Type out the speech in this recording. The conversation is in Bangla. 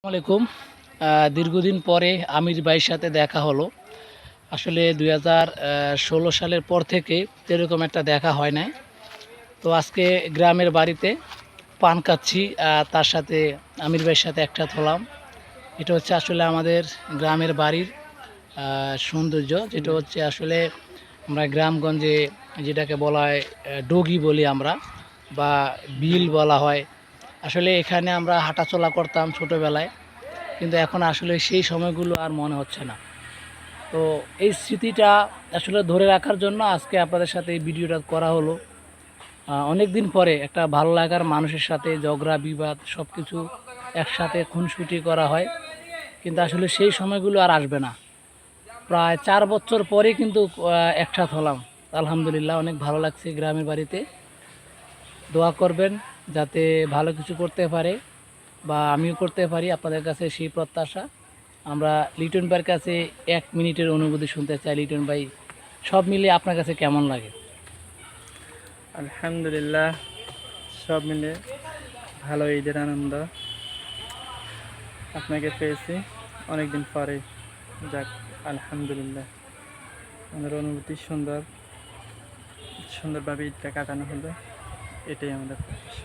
আসসালামাইকুম। দীর্ঘদিন পরে আমির ভাইয়ের সাথে দেখা হলো। আসলে 2016 সালের পর থেকে এরকম একটা দেখা হয় নাই। তো আজকে গ্রামের বাড়িতে পান খাচ্ছি, তার সাথে আমির ভাইয়ের সাথে একসাথে হলাম। এটা হচ্ছে আসলে আমাদের গ্রামের বাড়ির সৌন্দর্য, যেটা হচ্ছে আসলে আমরা গ্রামগঞ্জে যেটাকে বলা হয় ডগি বলি আমরা, বা বিল বলা হয়। আসলে এখানে আমরা হাঁটাচলা করতাম ছোটোবেলায়, কিন্তু এখন আসলে সেই সময়গুলো আর মনে হচ্ছে না। তো এই স্মৃতিটা আসলে ধরে রাখার জন্য আজকে আপনাদের সাথে এই ভিডিওটা করা হলো। অনেক দিন পরে একটা ভালো লাগার মানুষের সাথে ঝগড়া বিবাদ সব কিছু একসাথে খুনসুটি করা হয়, কিন্তু আসলে সেই সময়গুলো আর আসবে না। প্রায় 4 বছর পরে কিন্তু একসাথে হলাম। আলহামদুলিল্লাহ, অনেক ভালো লাগছে গ্রামের বাড়িতে। দোয়া করবেন যাতে ভালো কিছু করতে পারে বা আমিও করতে পারি, আপনাদের কাছে সেই প্রত্যাশা। আমরা লিটন ভাইয়ের কাছে 1 মিনিটের অনুভূতি শুনতে চাই। লিটন ভাই, সব মিলিয়ে আপনার কাছে কেমন লাগে? আলহামদুলিল্লাহ, সব মিলে ভালো ঈদের আনন্দ। আপনাকে পেয়েছি অনেকদিন পরে। যাক, আলহামদুলিল্লাহ, আমাদের অনুভূতি সুন্দরভাবে ঈদটা কাটানো হলো, এটাই আমাদের প্রত্যাশা।